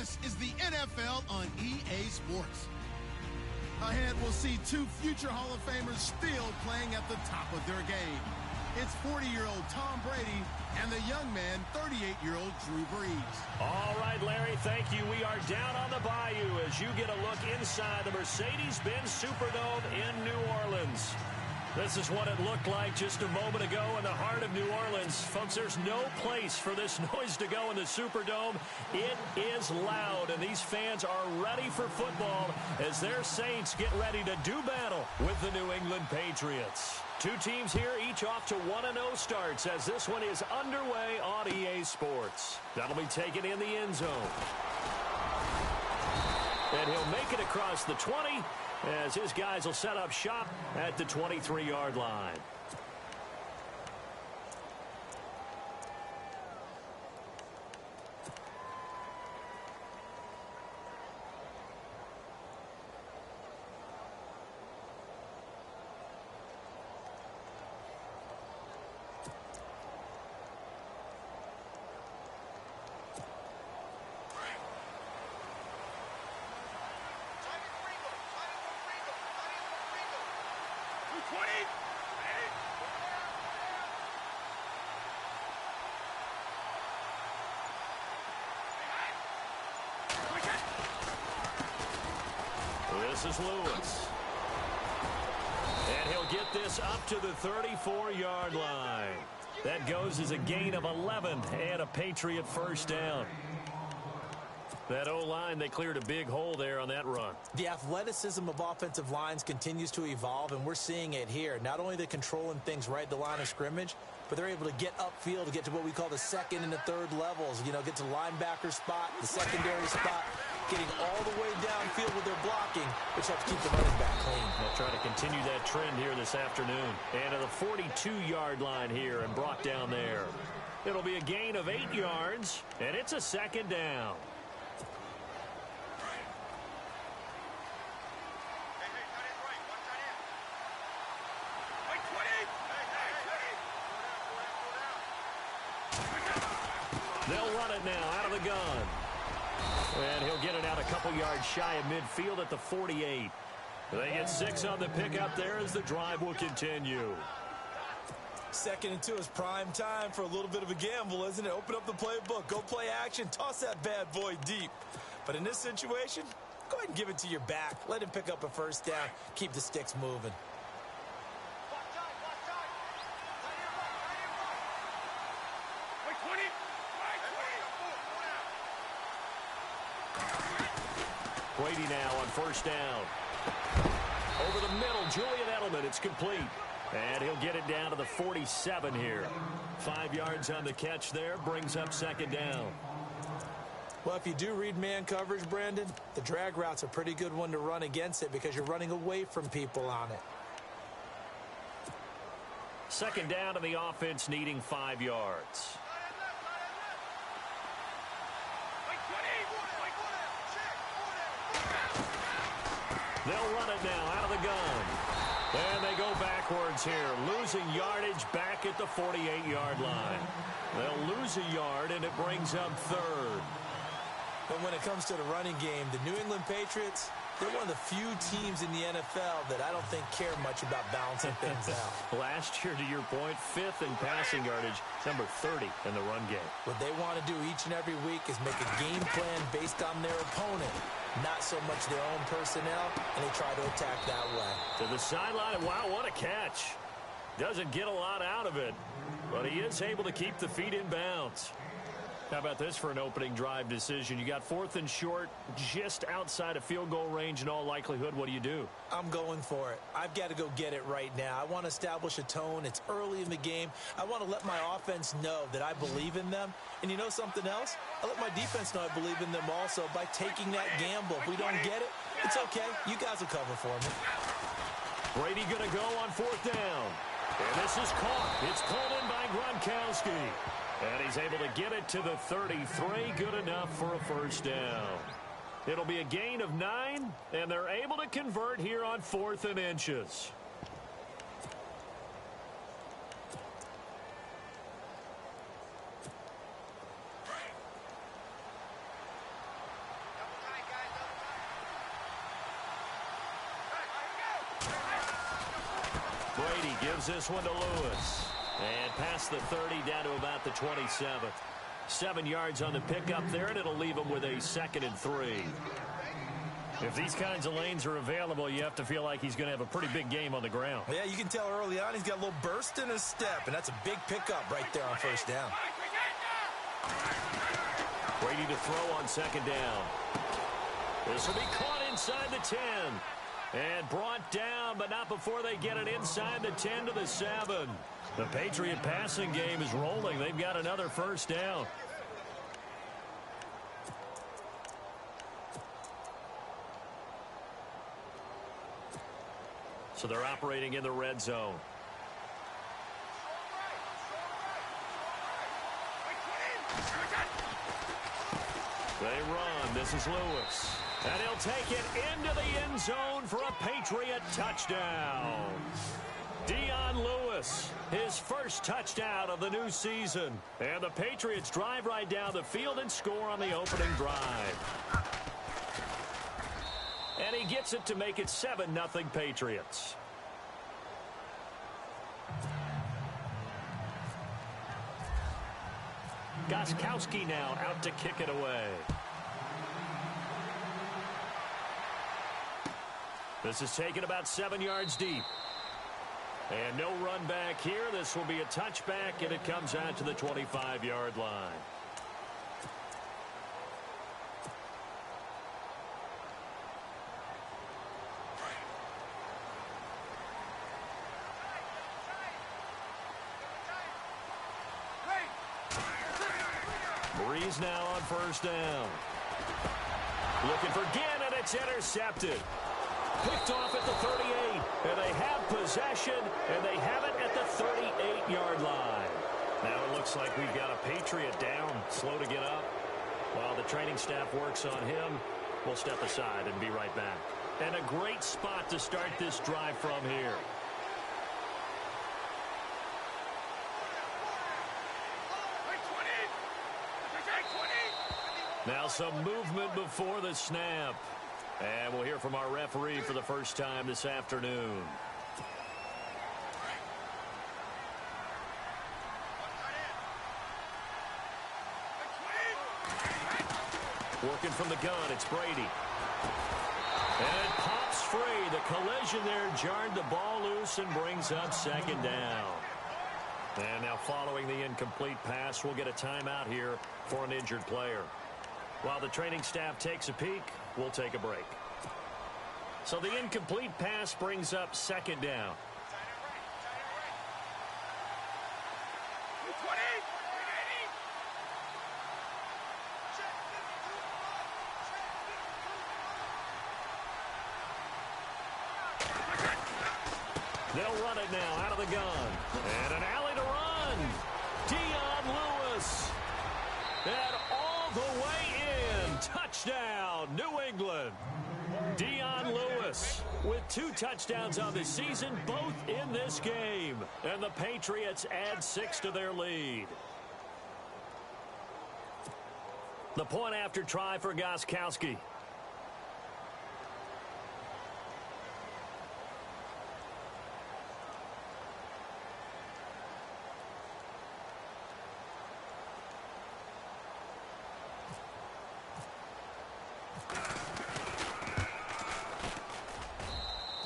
This is the NFL on EA Sports. Ahead, we'll see two future Hall of Famers still playing at the top of their game. It's 40-year-old Tom Brady and the young man, 38-year-old Drew Brees. All right, Larry, thank you. We are down on the bayou as you get a look inside the Mercedes-Benz Superdome in New Orleans. This is what it looked like just a moment ago in the heart of New Orleans. Folks, there's no place for this noise to go in the Superdome. It is loud, and these fans are ready for football as their Saints get ready to do battle with the New England Patriots. Two teams here, each off to 1-0 starts as this one is underway on EA Sports. That'll be taken in the end zone. And he'll make it across the 20 as his guys will set up shop at the 23-yard line. This is Lewis. And he'll get this up to the 34-yard line. That goes as a gain of 11 and a Patriot first down. That O-line, they cleared a big hole there on that run. The athleticism of offensive lines continues to evolve, and we're seeing it here. Not only they're controlling things right at the line of scrimmage, but they're able to get upfield to get to what we call the second and the third levels. You know, get to linebacker spot, the secondary spot, getting all the way downfield with their blocking, which helps keep the running back clean. They'll try to continue that trend here this afternoon. And to the 42-yard line here and brought down there. It'll be a gain of 8 yards, and it's a second down. They'll run it now out of the gun. And he'll get it out a couple yards shy of midfield at the 48. They get 6 on the pickup there as the drive will continue. 2nd and 2 is prime time for a little bit of a gamble, isn't it? Open up the playbook, go play action, toss that bad boy deep. But in this situation, go ahead and give it to your back. Let him pick up a first down. Keep the sticks moving. Brady now on first down. Over the middle, Julian Edelman, it's complete. And he'll get it down to the 47 here. 5 yards on the catch there, brings up second down. Well, if you do read man coverage, Brandon, the drag route's a pretty good one to run against it because you're running away from people on it. Second down to the offense, needing 5 yards. They'll run it now out of the gun. And they go backwards here, losing yardage back at the 48-yard line. They'll lose a yard, and it brings up third. But when it comes to the running game, the New England Patriots, they're one of the few teams in the NFL that I don't think care much about balancing things out. Last year, to your point, 5th in passing yardage, number 30 in the run game. What they want to do each and every week is make a game plan based on their opponent, not so much their own personnel, and they try to attack that way. To the sideline, wow, what a catch. Doesn't get a lot out of it, but he is able to keep the feet in bounds. How about this for an opening drive decision? You got 4th and short, just outside of field goal range in all likelihood. What do? I'm going for it. I've got to go get it right now. I want to establish a tone. It's early in the game. I want to let my offense know that I believe in them. And you know something else? I let my defense know I believe in them also by taking that gamble. If we don't get it, it's okay. You guys will cover for me. Brady going to go on 4th down. And this is caught. It's called in by Gronkowski. And he's able to get it to the 33. Good enough for a first down. It'll be a gain of 9, and they're able to convert here on 4th and inches. gives this one to Lewis. And past the 30, down to about the 27. 7 yards on the pickup there, and it'll leave him with a 2nd and 3. If these kinds of lanes are available, you have to feel like he's going to have a pretty big game on the ground. Yeah, you can tell early on he's got a little burst in his step, and that's a big pickup right there on first down. Brady to throw on 2nd down. This will be caught inside the 10. And brought down, but not before they get it inside the 10 to the 7. The Patriot passing game is rolling. They've got another first down. So they're operating in the red zone. They run. This is Lewis. And he'll take it into the end zone for a Patriot touchdown. Dion Lewis, his first touchdown of the new season. And the Patriots drive right down the field and score on the opening drive. And he gets it to make it 7-0 Patriots. Gostkowski now out to kick it away. This is taken about 7 yards deep. And no run back here. This will be a touchback, and it comes out to the 25-yard line. Breeze now on first down. Looking for Ginn, and it's intercepted. Picked off at the 38, and they have possession, and they have it at the 38-yard line. Now it looks like we've got a Patriot down, slow to get up. While the training staff works on him, we'll step aside and be right back. And a great spot to start this drive from here. Now some movement before the snap. And we'll hear from our referee for the first time this afternoon. Working from the gun, it's Brady. And it pops free. The collision there jarred the ball loose and brings up 2nd down. And now following the incomplete pass, we'll get a timeout here for an injured player. While the training staff takes a peek, we'll take a break. So the incomplete pass brings up 2nd down. They'll run it now out of the gun. And an alley to run. Dion Lewis. And all the way in. Touchdown, New England. Dion Lewis with 2 touchdowns on the season, both in this game. And the Patriots add 6 to their lead. The point after try for Gostkowski.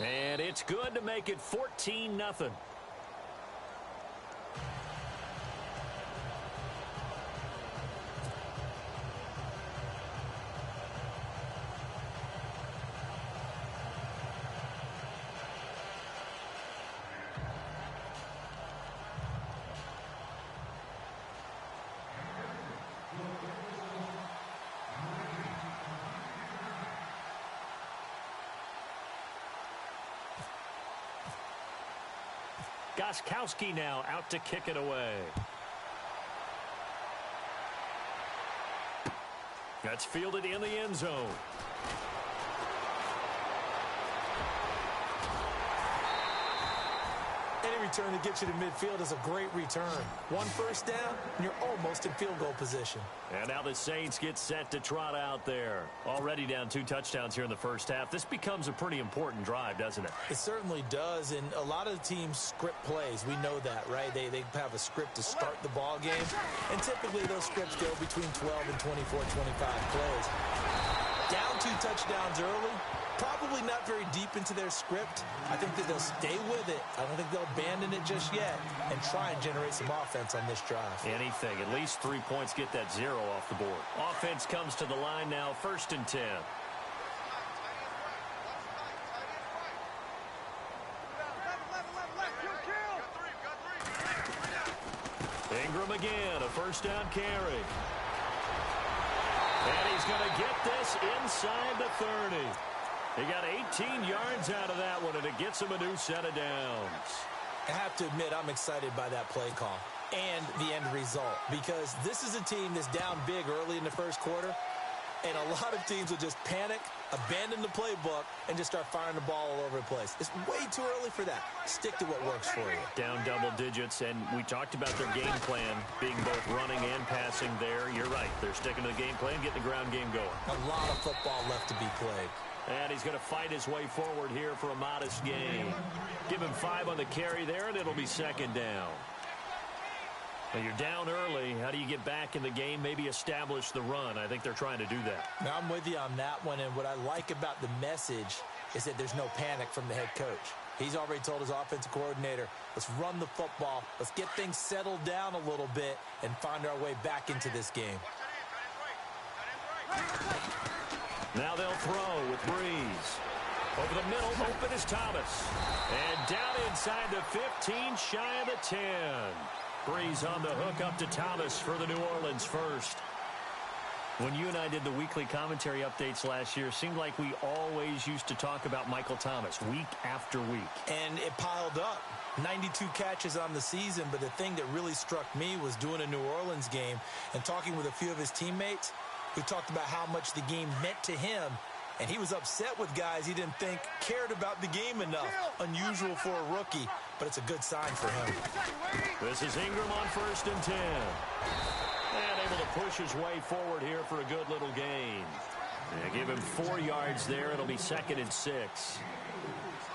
And it's good to make it 14-0. Gostkowski now out to kick it away. That's fielded in the end zone. Any return that gets you to midfield is a great return. One first down, and you're almost in field goal position. And now the Saints get set to trot out there. Already down 2 touchdowns here in the first half. This becomes a pretty important drive, doesn't it? It certainly does, and a lot of the teams script plays. We know that, right? They have a script to start the ball game, and typically those scripts go between 12 and 24, 25 plays. Down 2 touchdowns early, probably not very deep into their script. I think that they'll stay with it. I don't think they'll abandon it just yet and try and generate some offense on this drive. Anything. At least 3 points, get that 0 off the board. Offense comes to the line now, 1st and 10. Ingram again, a 1st down carry. And he's going to get this inside the 30. He got 18 yards out of that one, and it gets him a new set of downs. I have to admit, I'm excited by that play call and the end result, because this is a team that's down big early in the first quarter, and a lot of teams will just panic, abandon the playbook, and just start firing the ball all over the place. It's way too early for that. Stick to what works for you. Down double digits, and we talked about their game plan being both running and passing there. You're right. They're sticking to the game plan, getting the ground game going. A lot of football left to be played. And he's going to fight his way forward here for a modest gain. Give him 5 on the carry there, and it'll be 2nd down. Now you're down early. How do you get back in the game? Maybe establish the run. I think they're trying to do that. Now, I'm with you on that one, and what I like about the message is that there's no panic from the head coach. He's already told his offensive coordinator, let's run the football, let's get things settled down a little bit and find our way back into this game. Now they'll throw with Breeze. Over the middle, open is Thomas. And down inside the 15, shy of the 10. Breeze on the hook up to Thomas for the New Orleans first. When you and I did the weekly commentary updates last year, it seemed like we always used to talk about Michael Thomas week after week. And it piled up. 92 catches on the season, but the thing that really struck me was doing a New Orleans game and talking with a few of his teammates who talked about how much the game meant to him. And he was upset with guys he didn't think cared about the game enough. Unusual for a rookie, but it's a good sign for him. This is Ingram on 1st and 10. And able to push his way forward here for a good little gain. And give him 4 yards there. It'll be 2nd and 6.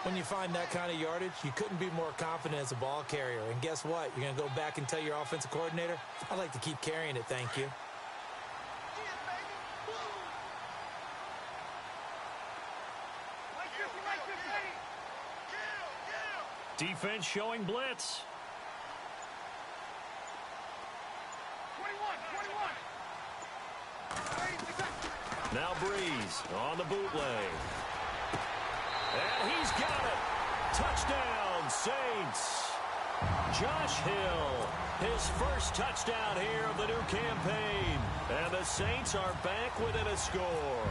When you find that kind of yardage, you couldn't be more confident as a ball carrier. And guess what? You're going to go back and tell your offensive coordinator, I'd like to keep carrying it, thank you. Defense showing blitz. 21. Now Breeze on the bootleg. And he's got it. Touchdown, Saints. Josh Hill, his first touchdown here of the new campaign. And the Saints are back within a score.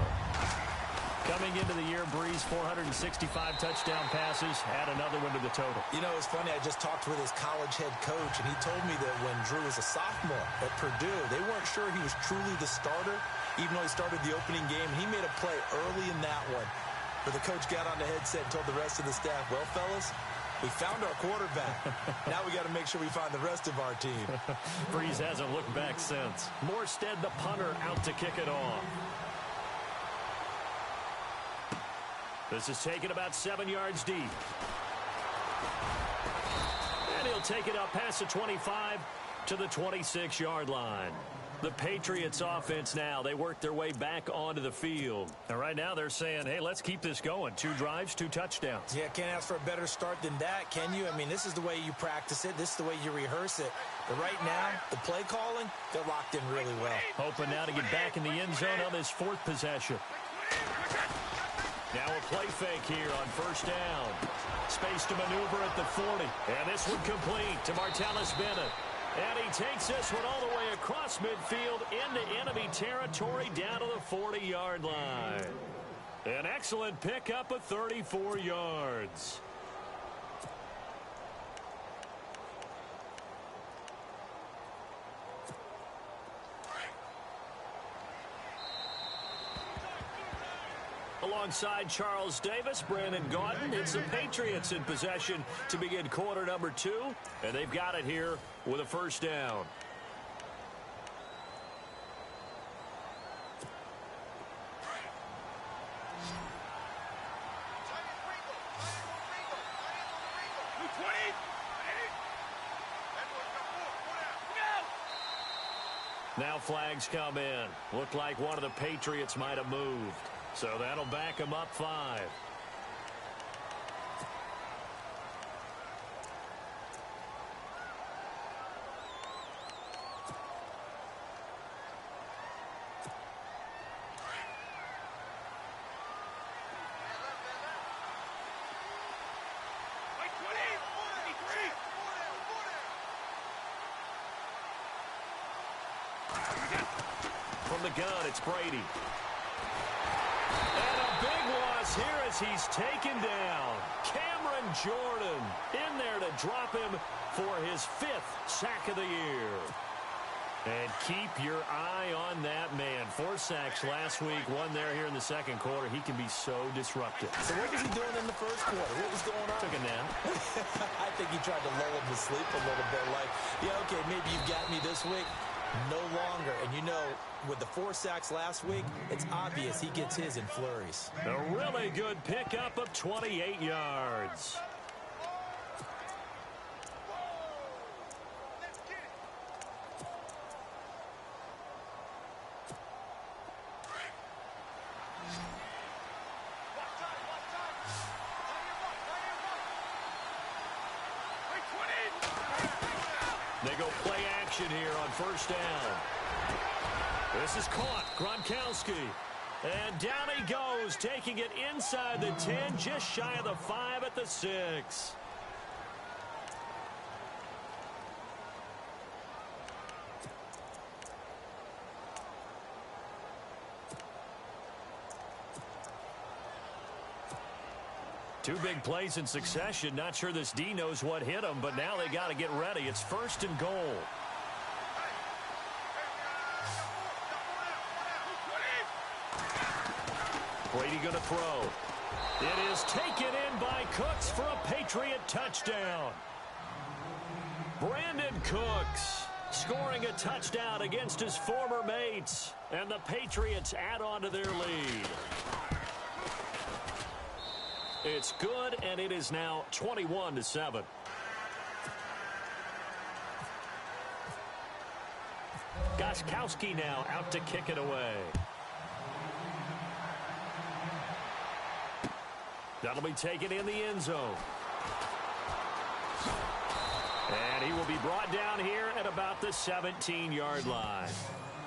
Coming into the year, Breeze, 465 touchdown passes, add another one to the total. You know, it's funny, I just talked with his college head coach, and he told me that when Drew was a sophomore at Purdue, they weren't sure he was truly the starter, even though he started the opening game. He made a play early in that one, but the coach got on the headset and told the rest of the staff, well, fellas, we found our quarterback. Now we got to make sure we find the rest of our team. Breeze hasn't looked back since. Morstead, the punter, out to kick it off. This is taken about 7 yards deep. And he'll take it up past the 25 to the 26-yard line. The Patriots offense now, they work their way back onto the field. And right now they're saying, hey, let's keep this going. 2 drives, 2 touchdowns. Yeah, can't ask for a better start than that, can you? I mean, this is the way you practice it. This is the way you rehearse it. But right now, the play calling, they're locked in really well. Hoping now to get back in the end zone on this 4th possession. Now a play fake here on 1st down. Space to maneuver at the 40. And this one complete to Martellus Bennett. And he takes this one all the way across midfield into enemy territory down to the 40-yard line. An excellent pickup of 34 yards. alongside Charles Davis, Brandon Gaudin. It's the Patriots in possession to begin quarter number 2, and they've got it here with a first down. Now flags come in. Looked like one of the Patriots might have moved. So that'll back them up 5. From the gun, it's Brady. And a big loss here as he's taken down. Cameron Jordan in there to drop him for his 5th sack of the year. And keep your eye on that man. 4 sacks last week, 1 there here in the second quarter. He can be so disruptive. So what was he doing in the first quarter? What was going on? Took a nap. I think he tried to lull him to sleep a little bit. Like, yeah, okay, maybe you've got me this week. No longer. And you know, with the 4 sacks last week, it's obvious he gets his in flurries. A really good pickup of 28 yards. They go play action here on first down. This is caught. Gronkowski. And down he goes, taking it inside the 10, just shy of the 5 at the 6. Two big plays in succession. Not sure this D knows what hit him, but now they got to get ready. It's 1st and goal. Brady going to throw. It is taken in by Cooks for a Patriot touchdown. Brandon Cooks scoring a touchdown against his former mates. And the Patriots add on to their lead. It's good, and it is now 21-7. Gostkowski now out to kick it away. That'll be taken in the end zone. And he will be brought down here at about the 17-yard line.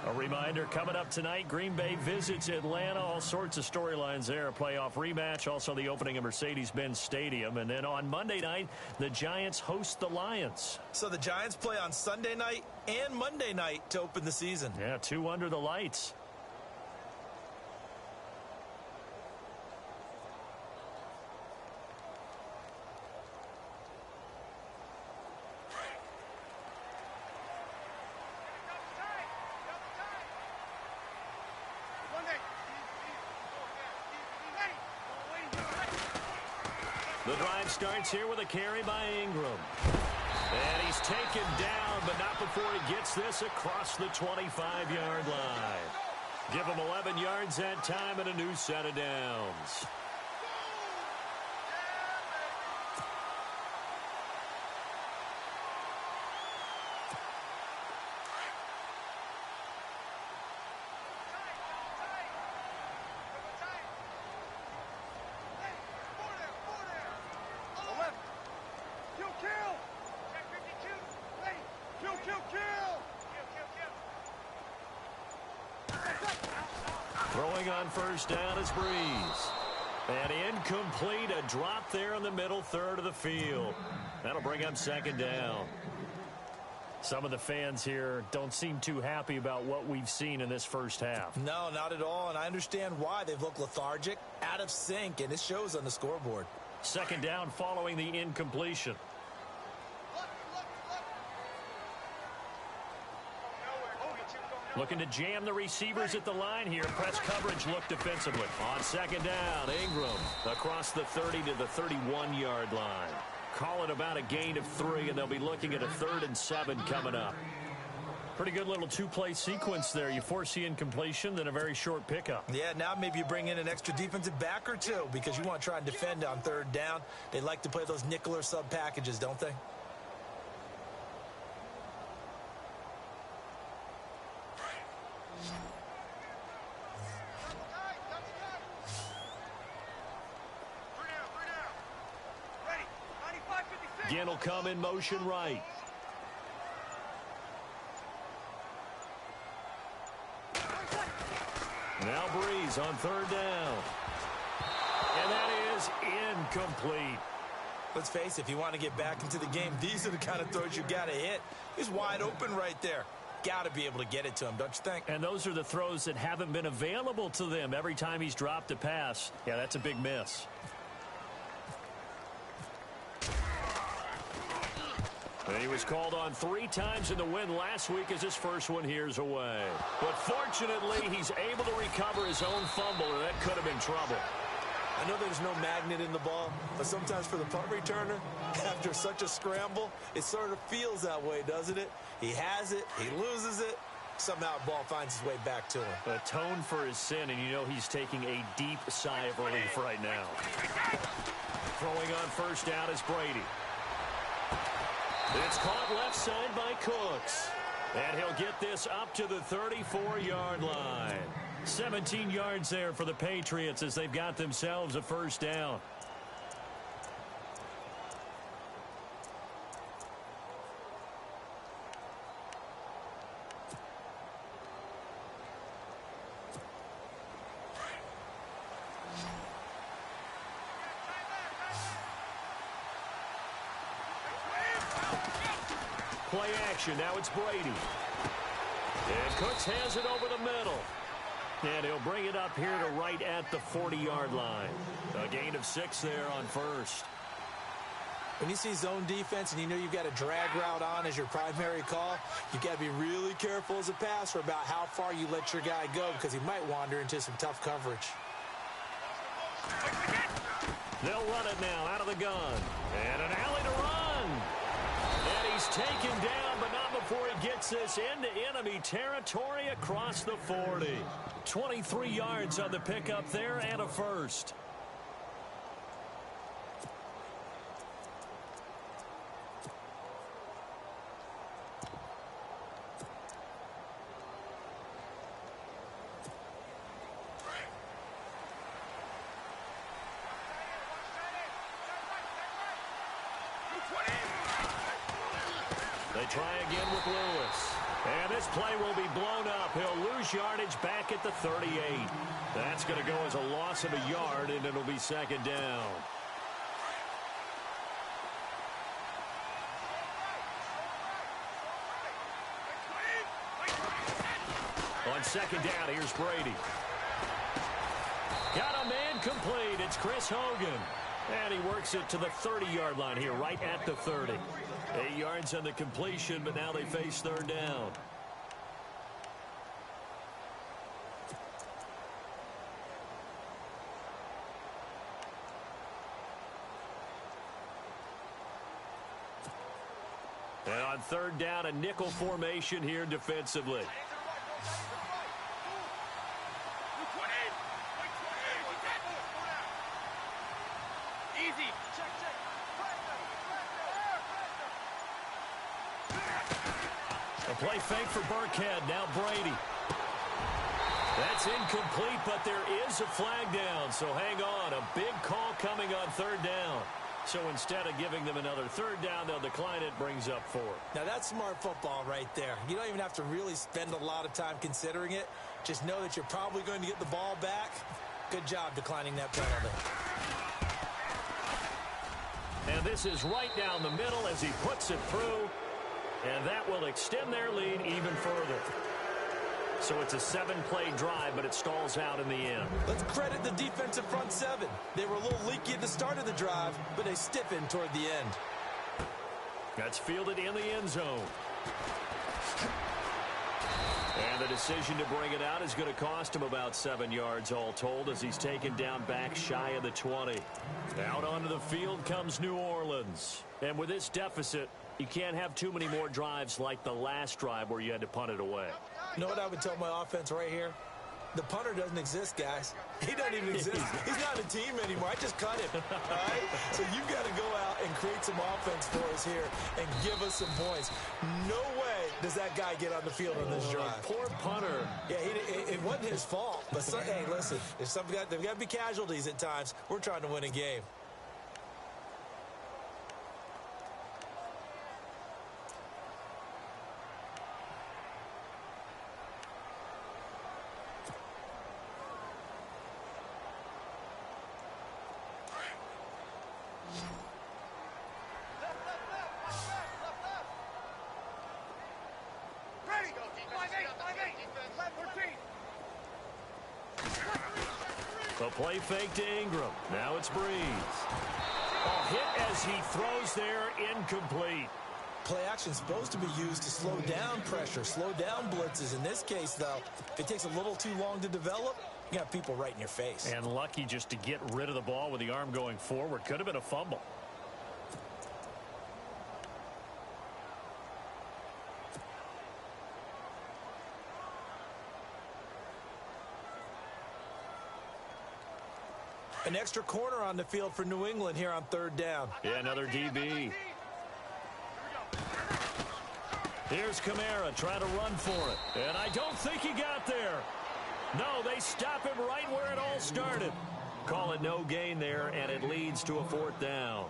A reminder, coming up tonight, Green Bay visits Atlanta. All sorts of storylines there. A playoff rematch, also the opening of Mercedes-Benz Stadium. And then on Monday night, the Giants host the Lions. So the Giants play on Sunday night and Monday night to open the season. Yeah, 2 under the lights. The drive starts here with a carry by Ingram. And he's taken down, but not before he gets this across the 25-yard line. Give him 11 yards that time and a new set of downs. Throwing on first down is Breeze. And incomplete, a drop there in the middle third of the field. That'll bring up second down. Some of the fans here don't seem too happy about what we've seen in this first half. No, not at all, and I understand why. They've looked lethargic, out of sync, and it shows on the scoreboard. Second down following the incompletion. Looking to jam the receivers at the line here. Press coverage look defensively. On second down, Ingram across the 30 to the 31-yard line. Call it about a gain of 3, and they'll be looking at a 3rd and 7 coming up. Pretty good little two-play sequence there. You force the incompletion, then a very short pickup. Yeah, now maybe you bring in an extra defensive back or two because you want to try and defend on 3rd down. They like to play those nickel or sub packages, don't they? Again will come in motion right. Now Breeze on 3rd down. And that is incomplete. Let's face it, if you want to get back into the game, these are the kind of throws you got to hit. He's wide open right there. Got to be able to get it to him, don't you think? And those are the throws that haven't been available to them every time he's dropped a pass. Yeah, that's a big miss. And he was called on 3 times in the win last week as his first one here's away. But fortunately, he's able to recover his own fumble, or that could have been trouble. I know there's no magnet in the ball, but sometimes for the punt returner, after such a scramble, it sort of feels that way, doesn't it? He has it, he loses it, somehow the ball finds its way back to him. Atone for his sin, and you know he's taking a deep sigh of relief right now. Throwing on 1st down is Brady. It's caught left side by Cooks. And he'll get this up to the 34-yard line. 17 yards there for the Patriots as they've got themselves a 1st down. Play action. Now it's Brady. And Cooks has it over the middle. And he'll bring it up here to right at the 40-yard line. A gain of 6 there on 1st. When you see zone defense and you know you've got a drag route on as your primary call, you've got to be really careful as a passer about how far you let your guy go because he might wander into some tough coverage. They'll run it now out of the gun. And an alley to run. And he's taken down, but not before he gets this into enemy territory across the 40. 23 yards on the pickup there and a 1st. They try again with Lewis. And this play will be blown up. He'll lose yardage back at the 38. That's going to go as a loss of a yard, and it'll be 2nd down. On 2nd down, here's Brady. Got a man complete. It's Chris Hogan. And he works it to the 30-yard line here, right at the 30. 8 yards on the completion, but now they face 3rd down. And on 3rd down, a nickel formation here defensively. A play fake for Burkhead. Now Brady. That's incomplete, but there is a flag down. So hang on. A big call coming on 3rd down. So instead of giving them another 3rd down, they'll decline it. Brings up 4. Now that's smart football right there. You don't even have to really spend a lot of time considering it. Just know that you're probably going to get the ball back. Good job declining that penalty. And this is right down the middle as he puts it through. And that will extend their lead even further. So it's a 7-play drive, but it stalls out in the end. Let's credit the defensive front 7. They were a little leaky at the start of the drive, but they stiffened toward the end. That's fielded in the end zone. And the decision to bring it out is going to cost him about 7 yards all told as he's taken down back shy of the 20. Out onto the field comes New Orleans. And with this deficit, you can't have too many more drives like the last drive where you had to punt it away. You know what I would tell my offense right here? The punter doesn't exist, guys. He doesn't even exist. He's not a team anymore. I just cut him. All right? So you've got to go out and create some offense for us here and give us some points. No way does that guy get on the field on this drive. Poor punter. Yeah, it wasn't his fault. But, hey, listen, there's got to be casualties at times. We're trying to win a game. The play fake to Ingram. Now it's Breeze. A hit as he throws there, incomplete. Play action is supposed to be used to slow down pressure, slow down blitzes. In this case, though, if it takes a little too long to develop, you got people right in your face. And lucky just to get rid of the ball with the arm going forward. Could have been a fumble. An extra corner on the field for New England here on third down. Yeah, another DB. Here's Kamara trying to run for it. And I don't think he got there. No, they stop him right where it all started. Call it no gain there, and it leads to a fourth down.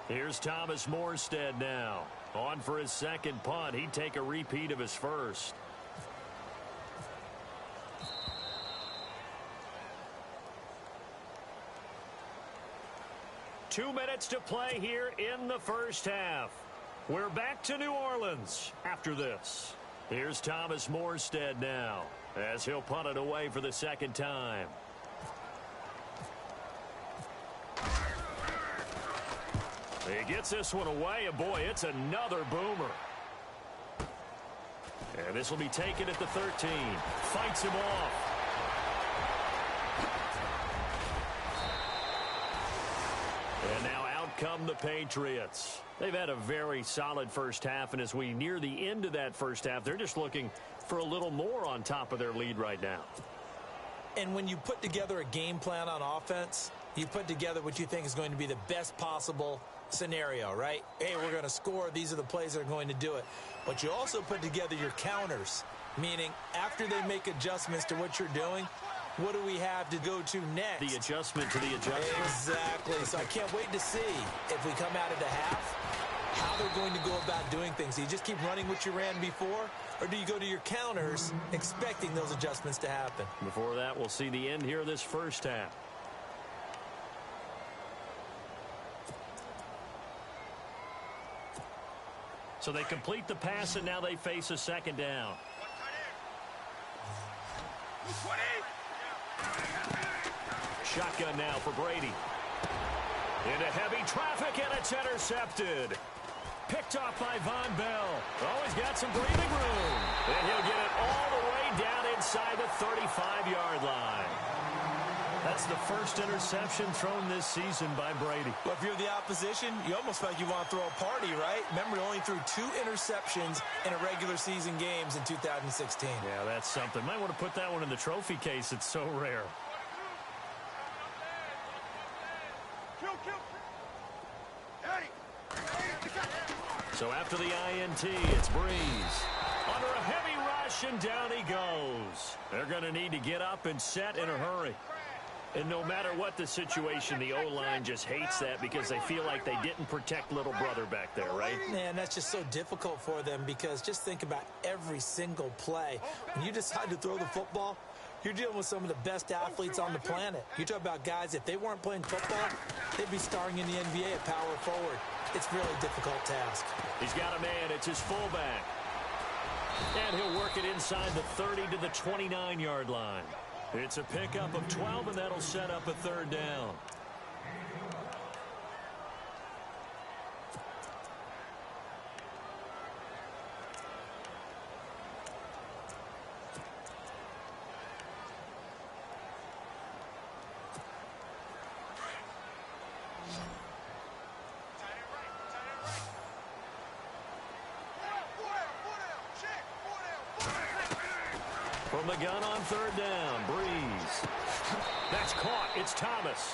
Here's Thomas Morstead now. On for his second punt. He'd take a repeat of his first. Two minutes to play here in the first half. We're back to New Orleans after this. Here's Thomas Morstead now as he'll punt it away for the second time. He gets this one away, and boy, it's another boomer. And this will be taken at the 13. Fights him off. And now out come the Patriots. They've had a very solid first half, and as we near the end of that first half, they're just looking for a little more on top of their lead right now. And when you put together a game plan on offense, you put together what you think is going to be the best possible scenario, right? Hey, we're going to score. These are the plays that are going to do it. But you also put together your counters, meaning after they make adjustments to what you're doing, what do we have to go to next? The adjustment to the adjustment. Exactly. So I can't wait to see if we come out of the half, how they're going to go about doing things. Do you just keep running what you ran before, or do you go to your counters expecting those adjustments to happen? Before that, we'll see the end here of this first half. So they complete the pass, and now they face a second down. Shotgun now for Brady. Into heavy traffic, and it's intercepted. Picked off by Von Bell. Oh, he's got some breathing room. And he'll get it all the way down inside the 35-yard line. That's the first interception thrown this season by Brady. Well, if you're the opposition, you almost feel like you want to throw a party, right? Remember, he only threw 2 interceptions in a regular season games in 2016. Yeah, that's something. Might want to put that one in the trophy case. It's so rare. So after the INT, it's Breeze. Under a heavy rush, and down he goes. They're going to need to get up and set in a hurry. And no matter what the situation, the O-line just hates that because they feel like they didn't protect little brother back there, right? Man, that's just so difficult for them because just think about every single play. When you decide to throw the football, you're dealing with some of the best athletes on the planet. You talk about guys, if they weren't playing football, they'd be starring in the NBA at power forward. It's a really difficult task. He's got a man. It's his fullback. And he'll work it inside the 30 to the 29-yard line. It's a pickup of 12, and that'll set up a third down. From the gun on third down, Breeze. That's caught. It's Thomas.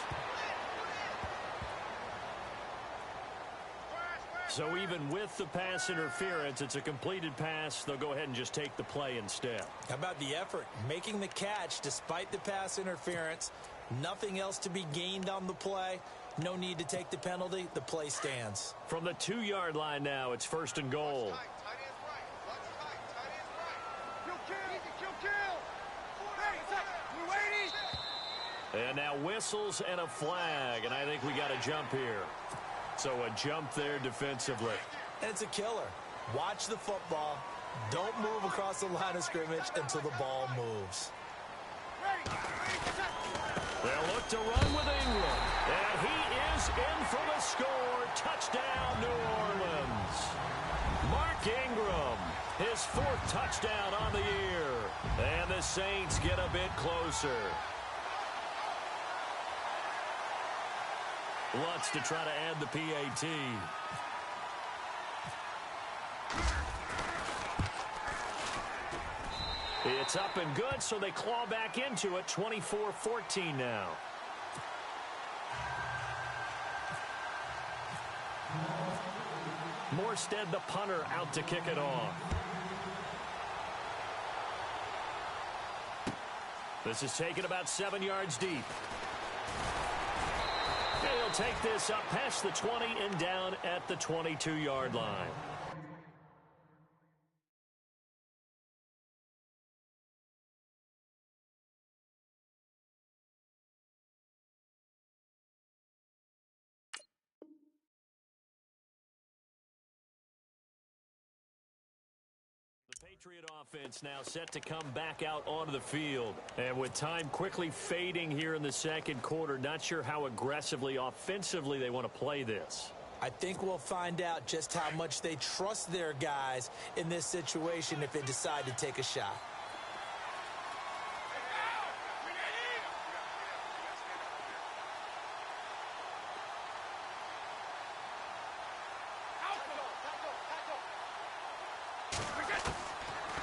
So even with the pass interference, it's a completed pass. They'll go ahead and just take the play instead. How about the effort? Making the catch despite the pass interference. Nothing else to be gained on the play. No need to take the penalty. The play stands. From the 2-yard line now, it's first and goal. And now whistles and a flag, and I think we got a jump here. So a jump there defensively. And it's a killer. Watch the football. Don't move across the line of scrimmage until the ball moves. They'll look to run with Ingram. And he is in for the score. Touchdown, New Orleans. Mark Ingram, his 4th touchdown on the year. And the Saints get a bit closer. Lutz to try to add the PAT. It's up and good, so they claw back into it. 24-14 now. Morstead, the punter, out to kick it off. This is taken about 7 yards deep. He'll take this up past the 20 and down at the 22-yard line. The Patriot offense now set to come back out onto the field. And with time quickly fading here in the second quarter, not sure how aggressively, offensively they want to play this. I think we'll find out just how much they trust their guys in this situation if they decide to take a shot.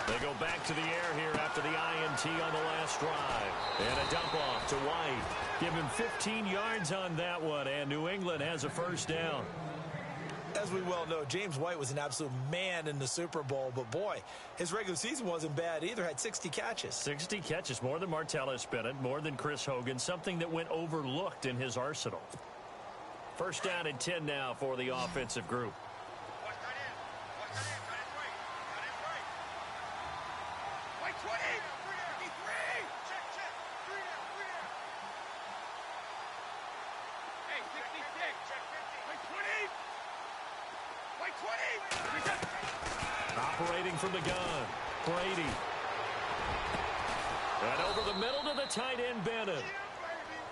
They go back to the air here after the INT on the last drive. And a dump off to White. Give him 15 yards on that one, and New England has a first down. As we well know, James White was an absolute man in the Super Bowl, but boy, his regular season wasn't bad either. Had 60 catches. 60 catches, more than Martellus Bennett, more than Chris Hogan, something that went overlooked in his arsenal. First down and 10 now for the offensive group. Operating from the gun, Brady. And over the middle to the tight end, Bennett.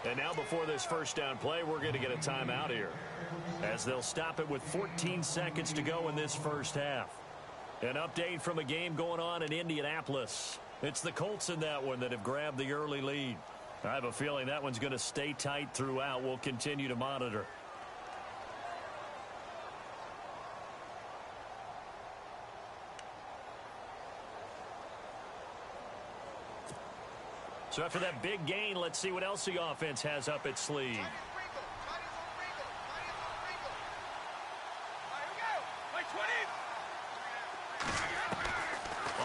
And now before this first down play, we're going to get a timeout here, as they'll stop it with 14 seconds to go in this first half. An update from a game going on in Indianapolis. It's the Colts in that one that have grabbed the early lead. I have a feeling that one's going to stay tight throughout. We'll continue to monitor. So after that big gain, let's see what else the offense has up its sleeve.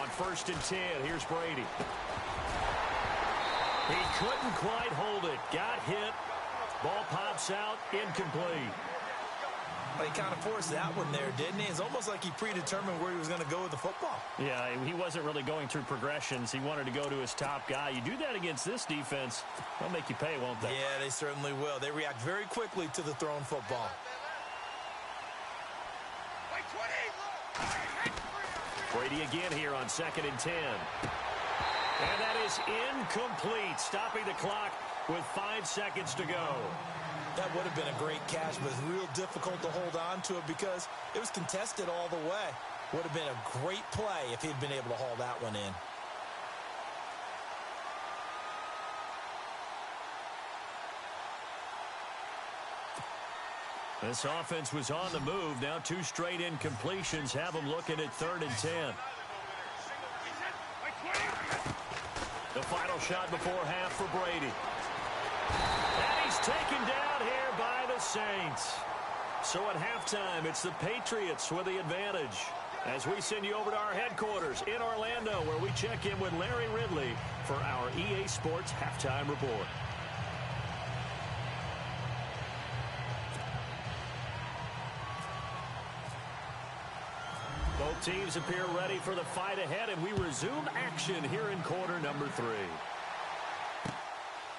On first and 10, here's Brady. He couldn't quite hold it. Got hit. Ball pops out. Incomplete. Well, he kind of forced that one there, didn't he? It's almost like he predetermined where he was going to go with the football. Yeah, he wasn't really going through progressions. He wanted to go to his top guy. You do that against this defense, they'll make you pay, won't they? Yeah, they certainly will. They react very quickly to the thrown football. Brady again here on second and 10. And that is incomplete, stopping the clock with 5 seconds to go. That would have been a great catch, but it's real difficult to hold on to it because it was contested all the way. Would have been a great play if he'd been able to haul that one in. This offense was on the move. Now 2 straight incompletions have them looking at third and 10. shot before half for Brady. And he's taken down here by the Saints. So at halftime, it's the Patriots with the advantage. As we send you over to our headquarters in Orlando, where we check in with Larry Ridley for our EA Sports Halftime Report. Both teams appear ready for the fight ahead, and we resume action here in quarter number 3.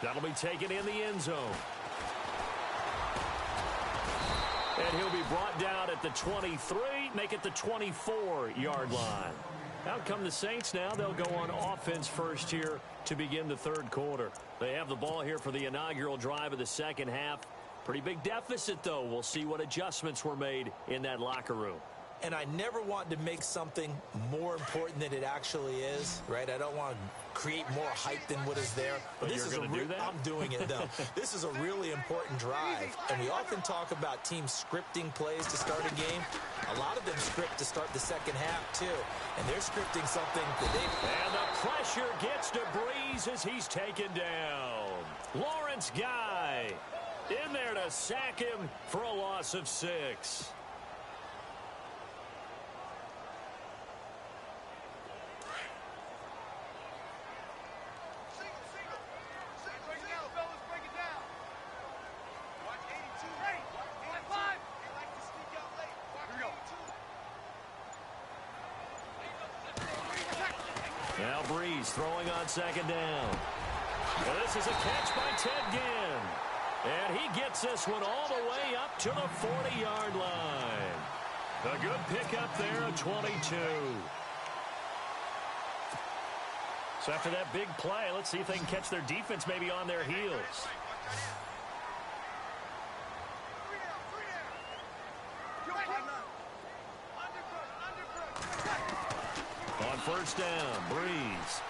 That'll be taken in the end zone. And he'll be brought down at the 23, make it the 24-yard line. Out come the Saints now. They'll go on offense first here to begin the third quarter. They have the ball here for the inaugural drive of the second half. Pretty big deficit, though. We'll see what adjustments were made in that locker room. And I never want to make something more important than it actually is, right? I don't want to create more hype than what is there. But this is do that? I'm doing it, though. This is a really important drive. And we often talk about teams scripting plays to start a game. A lot of them script to start the second half, too. And they're scripting something that they... And the pressure gets to Breeze as he's taken down. Lawrence Guy in there to sack him for a loss of 6. Now Breeze throwing on second down. Well, this is a catch by Ted Ginn. And he gets this one all the way up to the 40-yard line. A good pickup there at 22. So after that big play, let's see if they can catch their defense maybe on their heels. On first down, Breeze.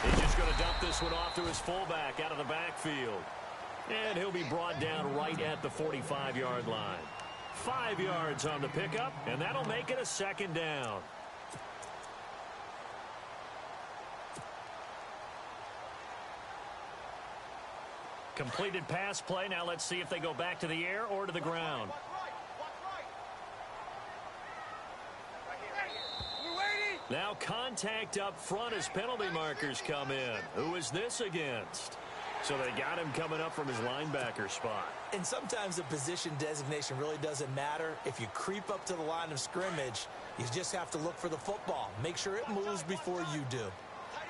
He's just going to dump this one off to his fullback out of the backfield. And he'll be brought down right at the 45-yard line. 5 yards on the pickup, and that'll make it a second down. Completed pass play. Now let's see if they go back to the air or to the ground. Now contact up front as penalty markers come in. Who is this against? So they got him coming up from his linebacker spot. And sometimes the position designation really doesn't matter. If you creep up to the line of scrimmage, you just have to look for the football. Make sure it moves before you do.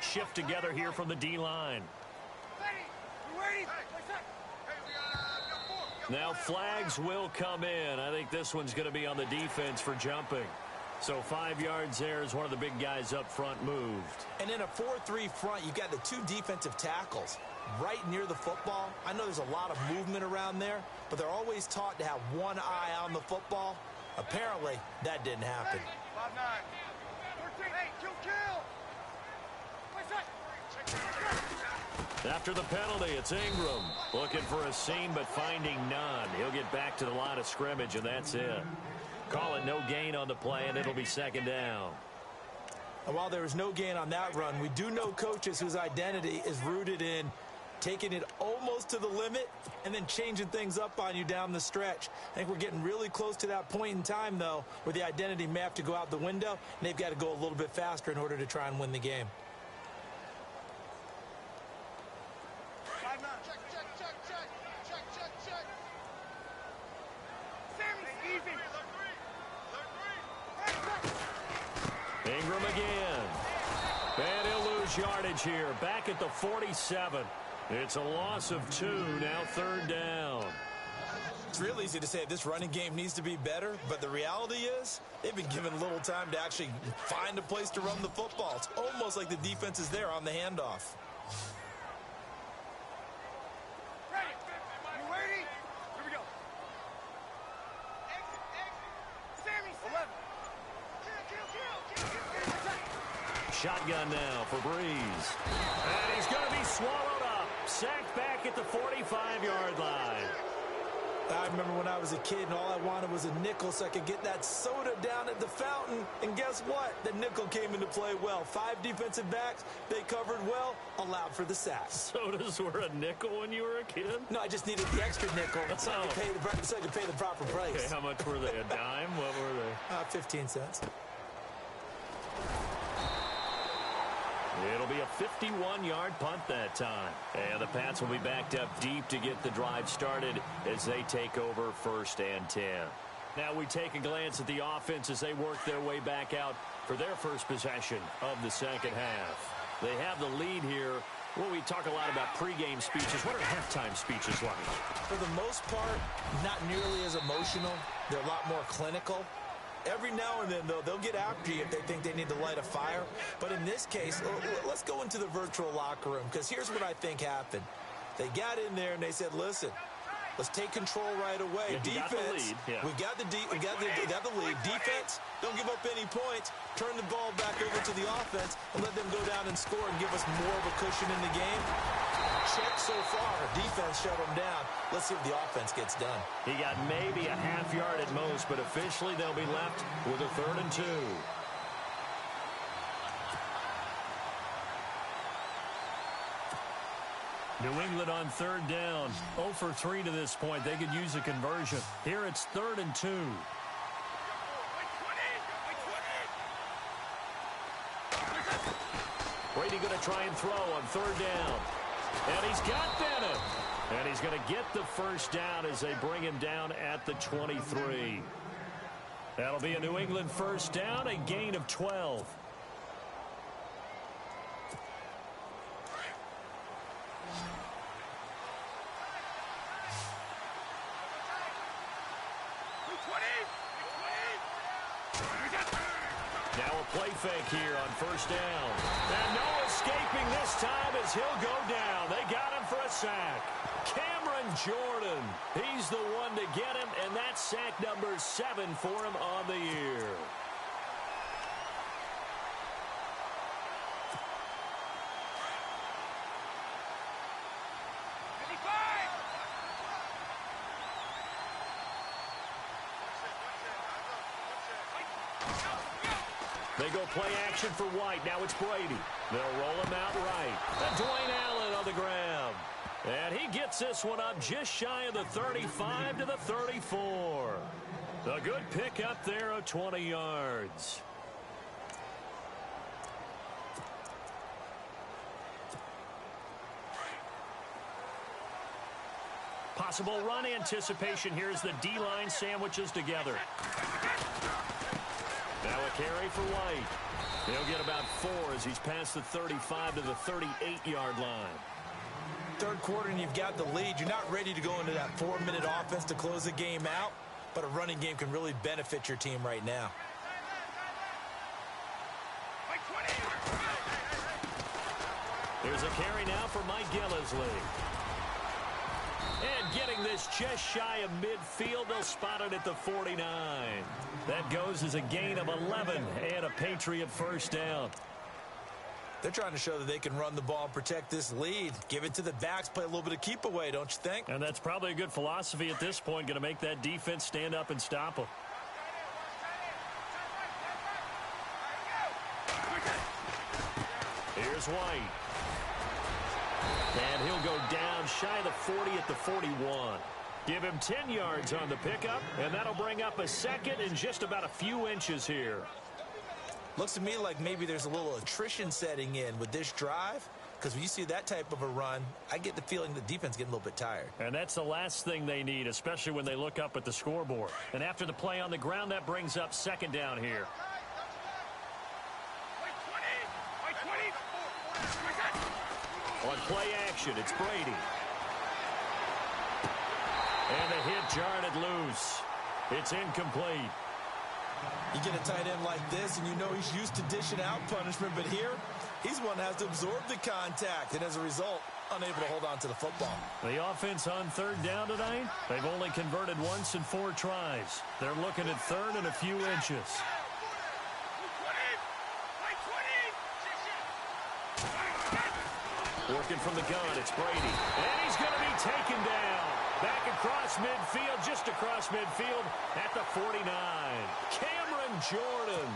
Shift together here from the D-line. Now flags will come in. I think this one's going to be on the defense for jumping. So 5 yards there as one of the big guys up front moved. And in a 4-3 front, you've got the 2 defensive tackles right near the football. I know there's a lot of movement around there, but they're always taught to have one eye on the football. Apparently, that didn't happen. After the penalty, it's Ingram looking for a seam but finding none. He'll get back to the line of scrimmage, and that's it. Call it no gain on the play, and it'll be second down. And while there was no gain on that run, we do know coaches whose identity is rooted in taking it almost to the limit and then changing things up on you down the stretch. I think we're getting really close to that point in time, though, where the identity may have to go out the window, and they've got to go a little bit faster in order to try and win the game. Ingram again. And he'll lose yardage here. Back at the 47. It's a loss of 2. Now third down. It's real easy to say this running game needs to be better, but the reality is they've been given little time to actually find a place to run the football. It's almost like the defense is there on the handoff. Shotgun now for Breeze. And he's going to be swallowed up. Sacked back at the 45-yard line. I remember when I was a kid and all I wanted was a nickel so I could get that soda down at the fountain. And guess what? The nickel came into play well. 5 defensive backs, they covered well, allowed for the sack. Sodas were a nickel when you were a kid? No, I just needed the extra nickel so I could pay the proper price. Okay, how much were they? A dime? What were they? 15 cents. It'll be a 51-yard punt that time. And the Pats will be backed up deep to get the drive started as they take over 1st and 10. Now we take a glance at the offense as they work their way back out for their first possession of the second half. They have the lead here. Well, we talk a lot about pregame speeches. What are halftime speeches like? For the most part, not nearly as emotional. They're a lot more clinical. Every now and then, though, they'll get after you if they think they need to light a fire. But in this case, let's go into the virtual locker room, because here's what I think happened. They got in there and they said, listen, let's take control right away. Yeah, Defense, we got the lead. Defense, don't give up any points. Turn the ball back over to the offense and let them go down and score and give us more of a cushion in the game. Check so far. Defense shut them down. Let's see if the offense gets done. He got maybe a half yard at most, but officially they'll be left with a 3rd and 2. New England on 3rd down. 0 for 3 to this point. They could use a conversion. Here it's 3rd and 2. Brady going to try and throw on 3rd down. And he's got Bennett. And he's going to get the first down as they bring him down at the 23. That'll be a New England first down, a gain of 12. Now a play fake here on 1st down. And no escaping this time as he'll go down. They got him for a sack. Cameron Jordan. He's the one to get him, and that's sack number 7 for him on the year. They go play action for White. Now it's Brady. They'll roll him out right. And Dwayne Allen on the ground. And he gets this one up just shy of the 35 to the 34. A good pick up there of 20 yards. Possible run anticipation here as the D-line sandwiches together. Now a carry for White. He'll get about 4 as he's past the 35 to the 38-yard line. 3rd quarter and you've got the lead. You're not ready to go into that 4-minute offense to close the game out, but a running game can really benefit your team right now. Here's a carry now for Mike Gillisley. And getting this just shy of midfield, they'll spot it at the 49. That goes as a gain of 11 and a Patriot first down. They're trying to show that they can run the ball and protect this lead. Give it to the backs, play a little bit of keep away, don't you think? And that's probably a good philosophy at this point, going to make that defense stand up and stop them. Here's White. And he'll go down shy of the 40 at the 41. Give him 10 yards on the pickup, and that'll bring up a 2nd and just about a few inches here. Looks to me like maybe there's a little attrition setting in with this drive, because when you see that type of a run, I get the feeling the defense getting a little bit tired. And that's the last thing they need, especially when they look up at the scoreboard. And after the play on the ground, that brings up 2nd down here. On play action, it's Brady. And the hit jarred it loose. It's incomplete. You get a tight end like this, and you know he's used to dishing out punishment, but here, he's one that has to absorb the contact, and as a result, unable to hold on to the football. The offense on 3rd down tonight, they've only converted once in 4 tries. They're looking at 3rd and a few inches. Working from the gun, it's Brady. And he's going to be taken down. Back across midfield, just across midfield at the 49. Cameron Jordan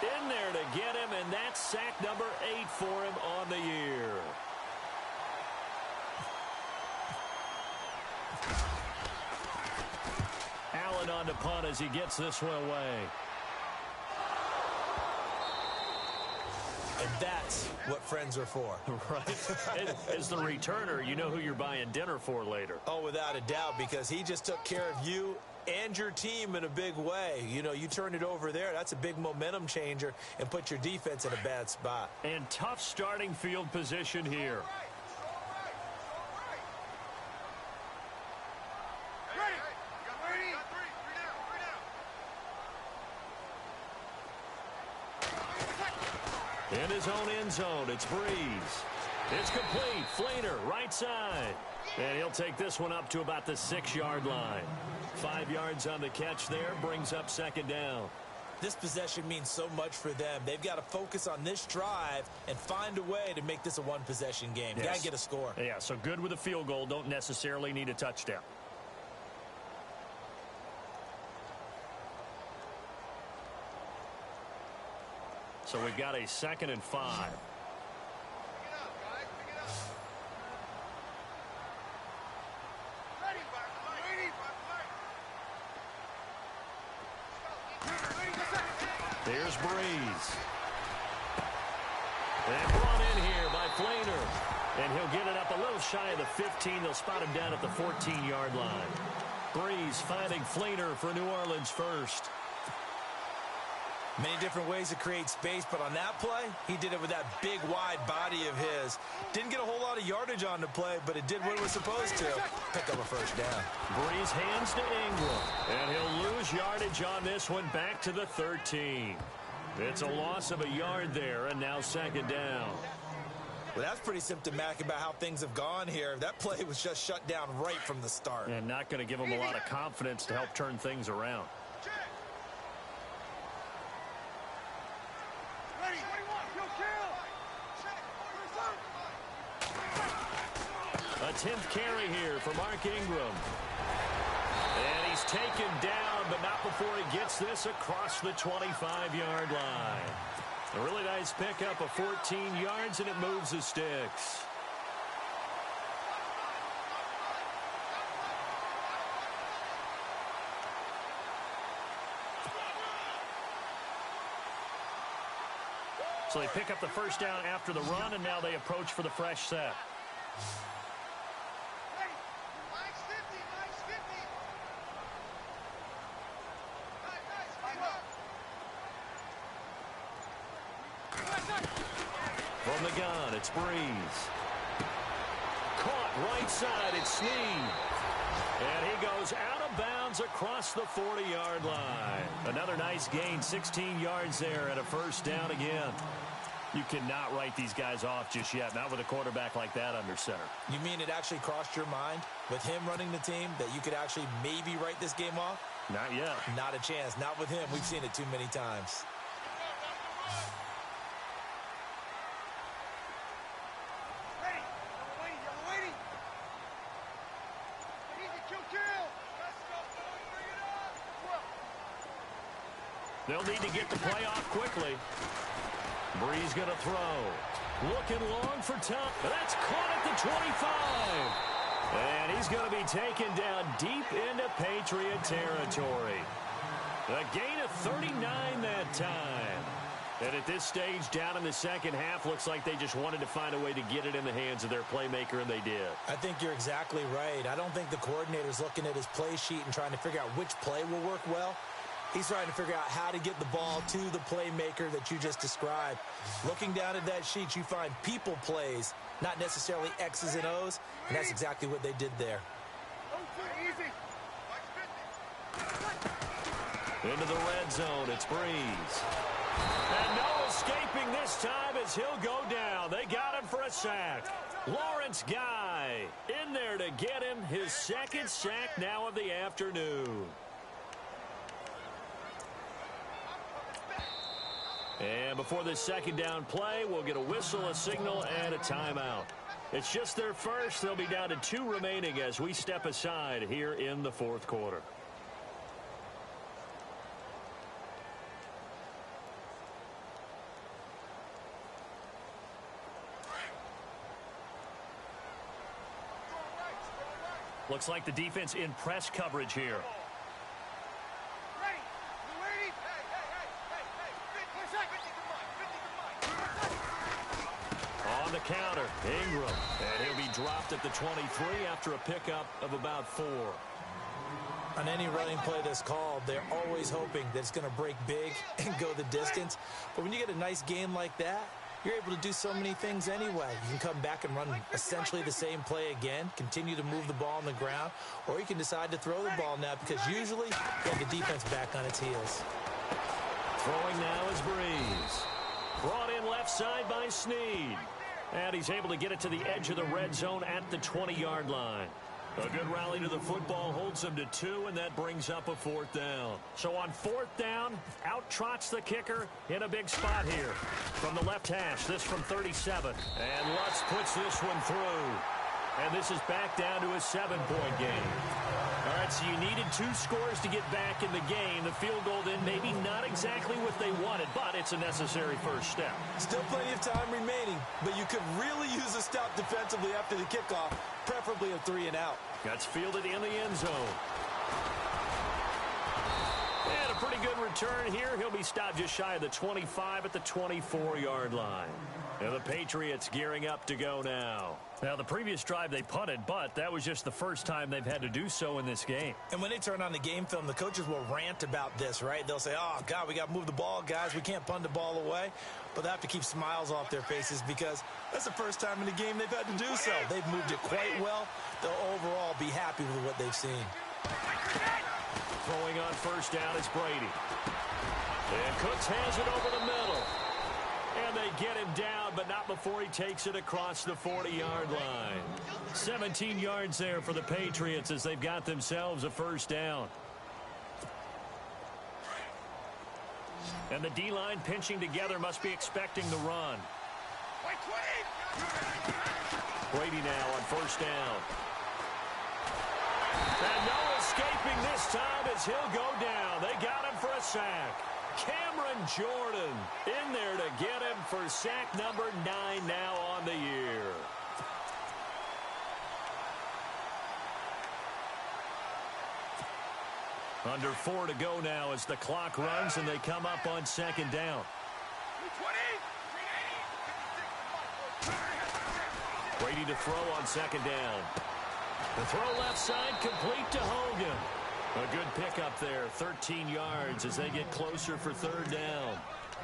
in there to get him, and that's sack number 8 for him on the year. Allen on to punt as he gets this one away. And that's what friends are for. Right. As the returner, you know who you're buying dinner for later. Oh, without a doubt, because he just took care of you and your team in a big way. You know, you turn it over there, that's a big momentum changer and put your defense in a bad spot. And tough starting field position here. In his own end zone, it's Breeze. It's complete. Fleener, right side. And he'll take this one up to about the 6-yard line. 5 yards on the catch there, brings up second down. This possession means so much for them. They've got to focus on this drive and find a way to make this a one-possession game. Yes. Got to get a score. Yeah, so good with a field goal. Don't necessarily need a touchdown. So we've got a 2nd and 5. There's Breeze. And brought in here by Fleener. And he'll get it up a little shy of the 15. They'll spot him down at the 14-yard line. Breeze finding Fleener for New Orleans first. Many different ways to create space, but on that play, he did it with that big, wide body of his. Didn't get a whole lot of yardage on the play, but it did what it was supposed to. Pick up a first down. Breeze hands to Ingram. And he'll lose yardage on this one back to the 13. It's a loss of a yard there, and now 2nd down. Well, that's pretty symptomatic about how things have gone here. That play was just shut down right from the start. And not going to give him a lot of confidence to help turn things around. A 10th carry here for Mark Ingram. And he's taken down, but not before he gets this across the 25-yard line. A really nice pickup of 14 yards, and it moves the sticks. So they pick up the first down after the run, and now they approach for the fresh set. From the gun, it's Breeze. Caught right side, it's Snead. And he goes out of bounds across the 40-yard line. Another nice gain, 16 yards there and a first down again. You cannot write these guys off just yet, not with a quarterback like that under center. You mean it actually crossed your mind with him running the team that you could actually maybe write this game off? Not yet. Not a chance. Not with him. We've seen it too many times. They'll need to get the play off quickly. Breeze going to throw. Looking long for Tom. That's caught at the 25. And he's going to be taken down deep into Patriot territory. A gain of 39 that time. And at this stage, down in the second half, looks like they just wanted to find a way to get it in the hands of their playmaker, and they did. I think you're exactly right. I don't think the coordinator's looking at his play sheet and trying to figure out which play will work well. He's trying to figure out how to get the ball to the playmaker that you just described. Looking down at that sheet, you find people plays, not necessarily X's and O's, and that's exactly what they did there. Into the red zone, it's Breeze. And no escaping this time as he'll go down. They got him for a sack. Lawrence Guy in there to get him his second sack now of the afternoon. And before this second down play, we'll get a whistle, a signal, and a timeout. It's just their first. They'll be down to 2 remaining as we step aside here in the fourth quarter. Looks like the defense in press coverage here. On the counter, Ingram. And he'll be dropped at the 23 after a pickup of about 4. On any running play that's called, they're always hoping that it's going to break big and go the distance. But when you get a nice game like that, you're able to do so many things anyway. You can come back and run essentially the same play again, continue to move the ball on the ground, or you can decide to throw the ball now because usually you have the defense back on its heels. Throwing now is Breeze. Brought in left side by Snead. And he's able to get it to the edge of the red zone at the 20-yard line. A good rally to the football holds him to 2, and that brings up a 4th down. So on 4th down, out trots the kicker in a big spot here. From the left hash, this from 37. And Lutz puts this one through. And this is back down to a 7-point game. All right, so you needed 2 scores to get back in the game. The field goal then maybe not exactly what they wanted, but it's a necessary first step. Still plenty of time remaining, but you could really use a stop defensively after the kickoff, preferably a 3 and out. That's fielded in the end zone. And a pretty good return here. He'll be stopped just shy of the 25 at the 24-yard line. And the Patriots gearing up to go now. Now, the previous drive they punted, but that was just the first time they've had to do so in this game. And when they turn on the game film, the coaches will rant about this, right? They'll say, oh, God, we got to move the ball, guys. We can't punt the ball away. But they have to keep smiles off their faces because that's the first time in the game they've had to do so. They've moved it quite well. They'll overall be happy with what they've seen. Throwing on first down is Brady. And Cooks has it over the middle. And they get him down, but not before he takes it across the 40-yard line. 17 yards there for the Patriots as they've got themselves a first down. And the D-line pinching together must be expecting the run. Brady now on first down. And no escaping this time as he'll go down. They got him for a sack. Cameron Jordan in there to get him for sack number 9 now on the year. Under 4 to go now as the clock runs and they come up on second down. Brady to throw on second down. The throw left side complete to Hogan. A good pickup there, 13 yards as they get closer for third down.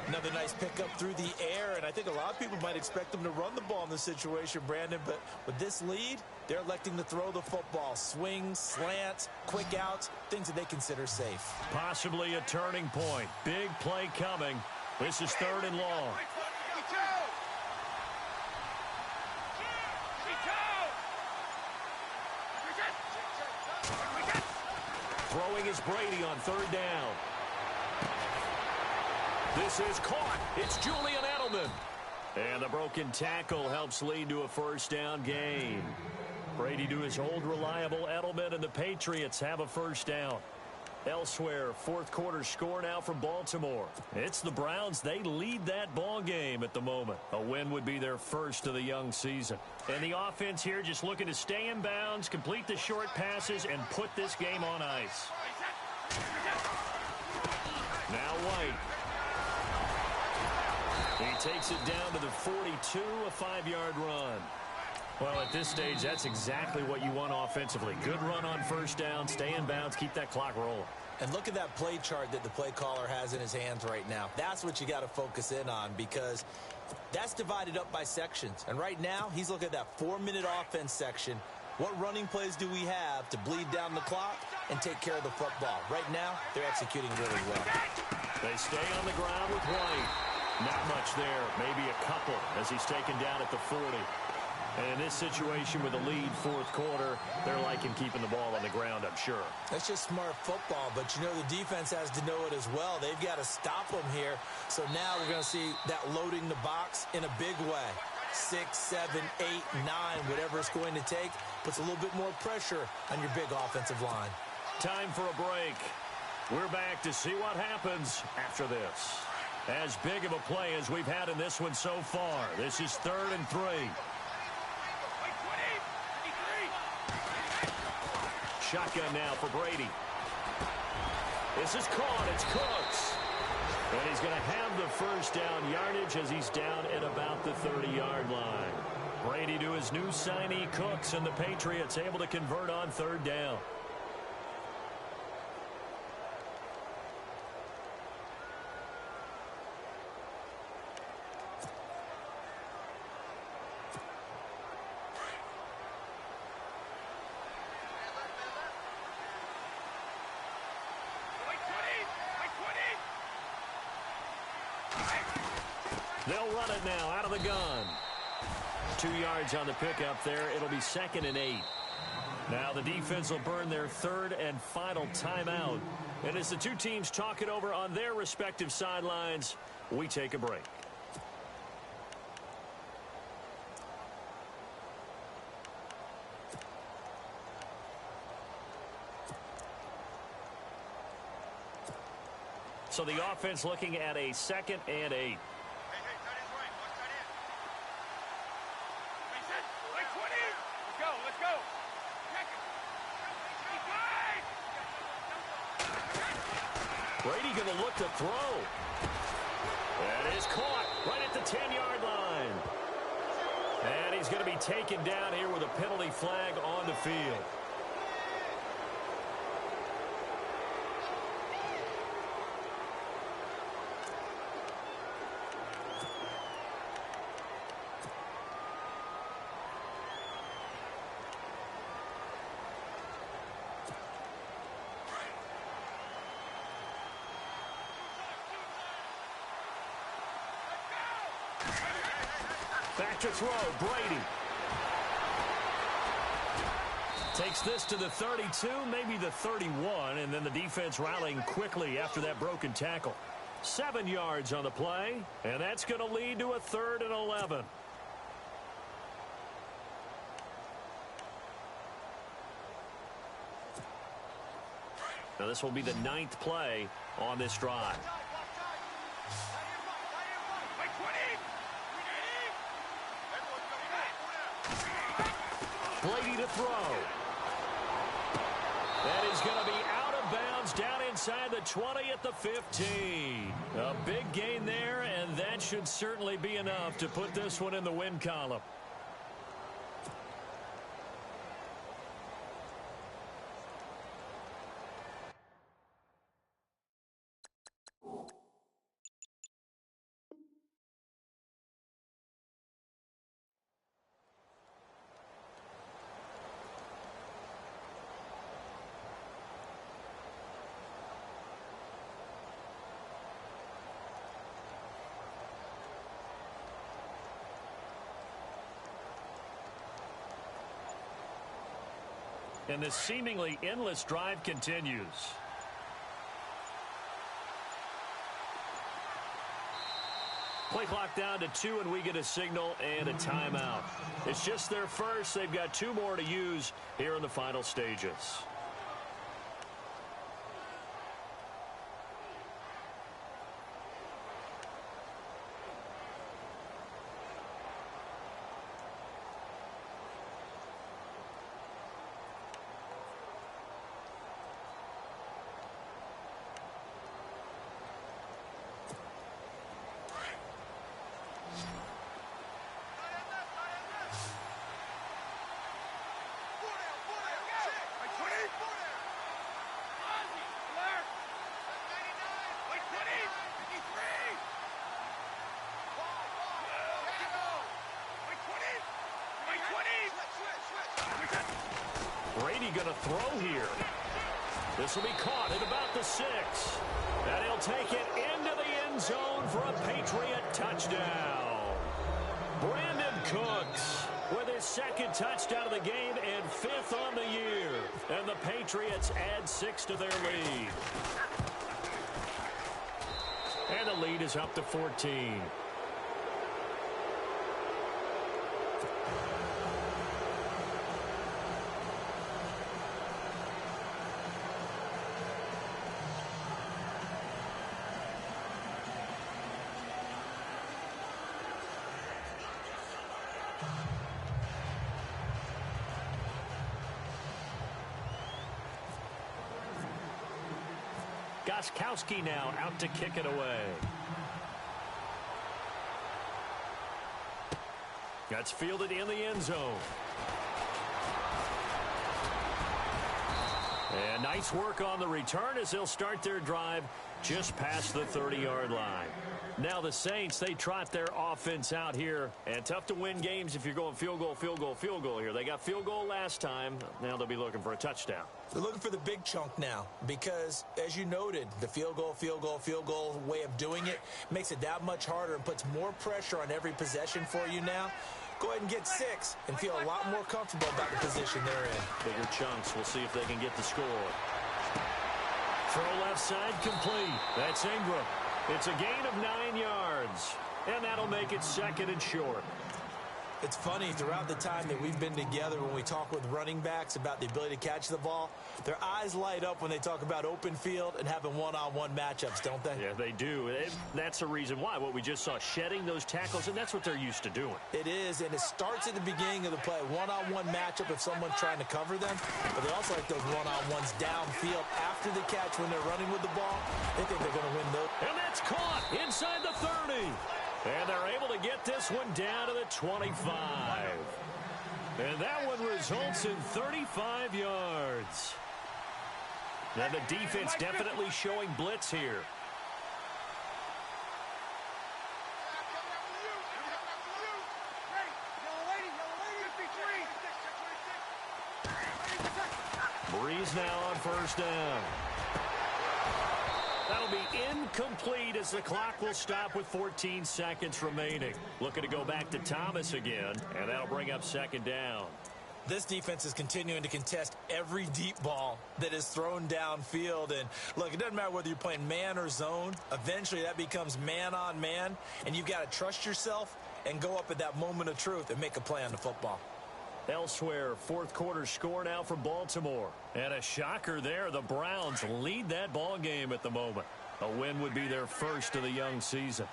Another nice pickup through the air, and I think a lot of people might expect them to run the ball in this situation, Brandon, but with this lead, they're electing to throw the football. Swings, slants, quick outs, things that they consider safe. Possibly a turning point. Big play coming. This is third and long. Throwing is Brady on third down. This is caught. It's Julian Edelman. And the broken tackle helps lead to a first down gain. Brady to his old reliable Edelman, and the Patriots have a first down. Elsewhere, fourth quarter score now from Baltimore. It's the Browns. They lead that ball game at the moment. A win would be their first of the young season. And the offense here just looking to stay in bounds, complete the short passes, and put this game on ice. Now White. He takes it down to the 42, a 5-yard run. Well, at this stage, that's exactly what you want offensively. Good run on first down, stay in bounds, keep that clock rolling. And look at that play chart that the play caller has in his hands right now. That's what you got to focus in on because that's divided up by sections. And right now, he's looking at that 4-minute offense section. What running plays do we have to bleed down the clock and take care of the football? Right now, they're executing really well. They stay on the ground with White. Not much there, maybe a couple as he's taken down at the 40. And in this situation with a lead fourth quarter, they're liking keeping the ball on the ground, I'm sure. That's just smart football, but you know the defense has to know it as well. They've got to stop them here. So now we're going to see that loading the box in a big way. 6, 7, 8, 9, whatever it's going to take. Puts a little bit more pressure on your big offensive line. Time for a break. We're back to see what happens after this. As big of a play as we've had in this one so far. This is 3rd and 3. Shotgun now for Brady. This is caught. It's Cooks. And he's going to have the first down yardage as he's down at about the 30-yard line. Brady to his new signee, Cooks, and the Patriots able to convert on 3rd down. They'll run it now out of the gun. 2 yards on the pickup there. It'll be 2nd and 8. Now the defense will burn their 3rd and final timeout. And as the two teams talk it over on their respective sidelines, we take a break. So the offense looking at a 2nd and 8. Brady going to look to throw. That is caught right at the 10-yard line. And he's going to be taken down here with a penalty flag on the field. Back to throw, Brady. Takes this to the 32, maybe the 31, and then the defense rallying quickly after that broken tackle. 7 yards on the play, and that's going to lead to a 3rd and 11. Now this will be the 9th play on this drive. Brady to throw. That is going to be out of bounds down inside the 20 at the 15. A big gain there, and that should certainly be enough to put this one in the win column. And this seemingly endless drive continues. Play clock down to 2, and we get a signal and a timeout. It's just their first. They've got 2 more to use here in the final stages. Brady going to throw here. This will be caught at about the 6. And he'll take it into the end zone for a Patriot touchdown. Brandon Cooks with his 2nd touchdown of the game and 5th on the year. And the Patriots add 6 to their lead. And the lead is up to 14. Gostkowski now out to kick it away. That's fielded in the end zone. And nice work on the return as they'll start their drive just past the 30-yard line. Now the Saints, they trot their offense out here. And tough to win games if you're going field goal, field goal, field goal here. They got field goal last time. Now they'll be looking for a touchdown. They're looking for the big chunk now because, as you noted, the field goal way of doing it makes it that much harder and puts more pressure on every possession for you now. Go ahead and get 6 and feel a lot more comfortable about the position they're in. Bigger chunks. We'll see if they can get the score. Throw left side complete. That's Ingram. It's a gain of 9 yards, and that'll make it 2nd and short. It's funny, throughout the time that we've been together, when we talk with running backs about the ability to catch the ball, their eyes light up when they talk about open field and having one-on-one matchups, don't they? Yeah, they do. That's the reason why. What we just saw, shedding those tackles, and that's what they're used to doing. It is, and it starts at the beginning of the play. One-on-one matchup if someone's trying to cover them, but they also like those one-on-ones downfield after the catch when they're running with the ball. They think they're going to win those. And that's caught inside the 30. And they're able to get this one down to the 25. And that one results in 35 yards. Now the defense definitely showing blitz here. Breeze now on first down. That'll be incomplete as the clock will stop with 14 seconds remaining. Looking to go back to Thomas again, and that'll bring up 2nd down. This defense is continuing to contest every deep ball that is thrown downfield. And, look, it doesn't matter whether you're playing man or zone. Eventually that becomes man on man, and you've got to trust yourself and go up at that moment of truth and make a play on the football. Elsewhere, 4th quarter score now from Baltimore. And a shocker there. The Browns lead that ball game at the moment. A win would be their first of the young season.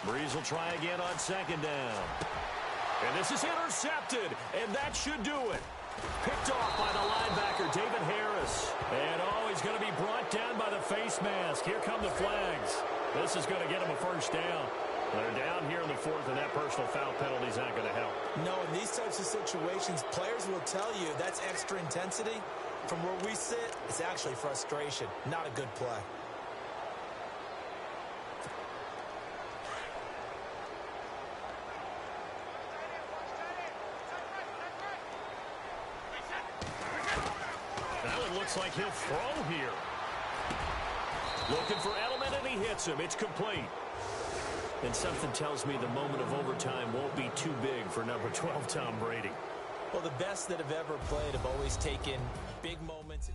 Breeze will try again on 2nd down. And this is intercepted, and that should do it. Picked off by the linebacker, David Harris. And, he's going to be brought down by the face mask. Here come the flags. This is going to get him a first down. They're down here in the 4th, and that personal foul penalty is not going to help. No, in these types of situations, players will tell you that's extra intensity. From where we sit, it's actually frustration, not a good play. Looks like he'll throw here. Looking for Edelman, and he hits him. It's complete. And something tells me the moment of overtime won't be too big for number 12, Tom Brady. Well, the best that have ever played have always taken big moments.